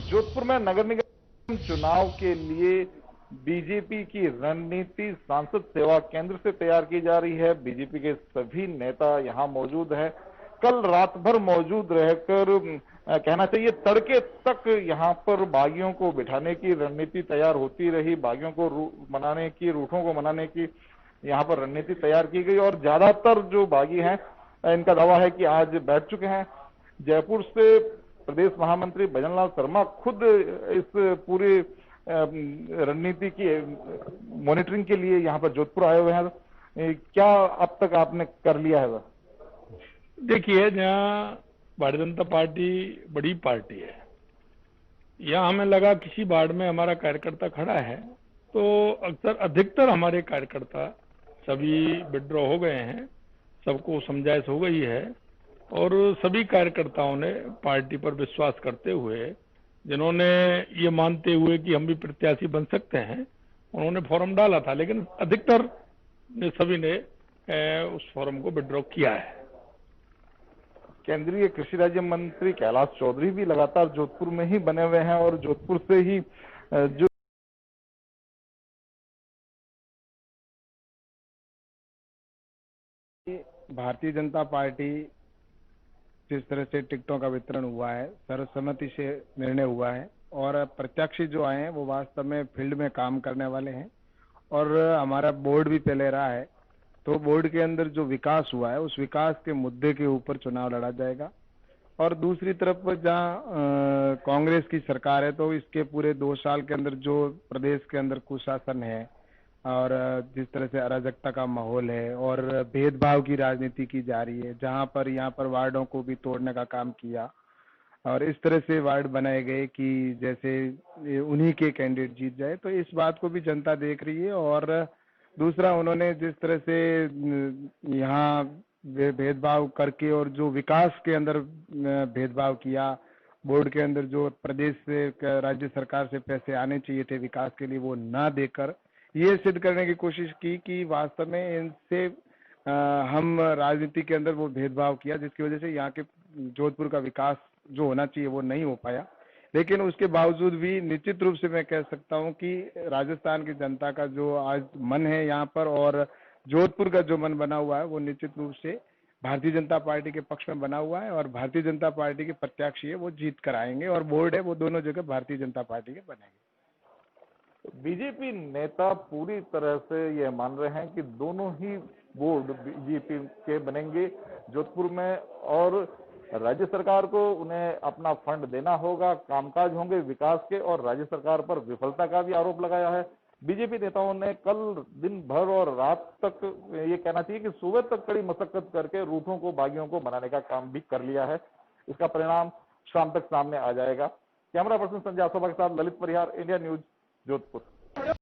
जोधपुर में नगर निगम चुनाव के लिए बीजेपी की रणनीति सांसद सेवा केंद्र से तैयार की जा रही है। बीजेपी के सभी नेता यहां मौजूद हैं। कल रात भर मौजूद रहकर कहना चाहिए तड़के तक यहां पर बागियों को बिठाने की रणनीति तैयार होती रही। बागियों को मनाने की, रूठों को मनाने की यहां पर रणनीति तैयार की गई और ज्यादातर जो बागी हैं इनका दावा है कि आज बैठ चुके हैं। जयपुर से प्रदेश महामंत्री भजनलाल शर्मा खुद इस पूरी रणनीति की मॉनिटरिंग के लिए यहां पर जोधपुर आए हुए हैं। क्या अब तक आपने कर लिया है? देखिए, जहाँ भारतीय जनता पार्टी बड़ी पार्टी है, यहाँ हमें लगा किसी वार्ड में हमारा कार्यकर्ता खड़ा है तो अधिकतर हमारे कार्यकर्ता सभी विड्रॉ हो गए हैं, सबको समझाइश हो गई है और सभी कार्यकर्ताओं ने पार्टी पर विश्वास करते हुए, जिन्होंने ये मानते हुए कि हम भी प्रत्याशी बन सकते हैं, उन्होंने फॉर्म डाला था, लेकिन अधिकतर ने सभी ने उस फॉर्म को विड्रॉ किया है। केंद्रीय कृषि राज्य मंत्री कैलाश चौधरी भी लगातार जोधपुर में ही बने हुए हैं और जोधपुर से ही जो भारतीय जनता पार्टी जिस तरह से टिकटों का वितरण हुआ है, सर्वसम्मति से निर्णय हुआ है और प्रत्याशी जो आए हैं वो वास्तव में फील्ड में काम करने वाले हैं और हमारा बोर्ड भी पहले रहा है, तो बोर्ड के अंदर जो विकास हुआ है उस विकास के मुद्दे के ऊपर चुनाव लड़ा जाएगा। और दूसरी तरफ जहाँ कांग्रेस की सरकार है तो इसके पूरे 2 साल के अंदर जो प्रदेश के अंदर कुशासन है और जिस तरह से अराजकता का माहौल है और भेदभाव की राजनीति की जा रही है, जहां पर यहाँ पर वार्डों को भी तोड़ने का काम किया और इस तरह से वार्ड बनाए गए कि जैसे उन्हीं के कैंडिडेट जीत जाए, तो इस बात को भी जनता देख रही है। और दूसरा, उन्होंने जिस तरह से यहाँ भेदभाव करके और जो विकास के अंदर भेदभाव किया, बोर्ड के अंदर जो प्रदेश से राज्य सरकार से पैसे आने चाहिए थे विकास के लिए वो ना देकर ये सिद्ध करने की कोशिश की कि वास्तव में इनसे हम राजनीति के अंदर वो भेदभाव किया, जिसकी वजह से यहाँ के जोधपुर का विकास जो होना चाहिए वो नहीं हो पाया। लेकिन उसके बावजूद भी निश्चित रूप से मैं कह सकता हूँ कि राजस्थान की जनता का जो आज मन है यहाँ पर और जोधपुर का जो मन बना हुआ है वो निश्चित रूप से भारतीय जनता पार्टी के पक्ष में बना हुआ है और भारतीय जनता पार्टी के प्रत्याशी है वो जीत कर आएंगे और बोर्ड है वो दोनों जगह भारतीय जनता पार्टी के बनेंगे। बीजेपी नेता पूरी तरह से यह मान रहे हैं कि दोनों ही बोर्ड बीजेपी के बनेंगे जोधपुर में और राज्य सरकार को उन्हें अपना फंड देना होगा, कामकाज होंगे विकास के, और राज्य सरकार पर विफलता का भी आरोप लगाया है। बीजेपी नेताओं ने कल दिन भर और रात तक, ये कहना चाहिए कि सुबह तक कड़ी मशक्कत करके रूठों को, बागियों को मनाने का काम भी कर लिया है। इसका परिणाम शाम तक सामने आ जाएगा। कैमरा पर्सन संजय आसोबा के साथ ललित परिहार, इंडिया न्यूज, जोधपुर।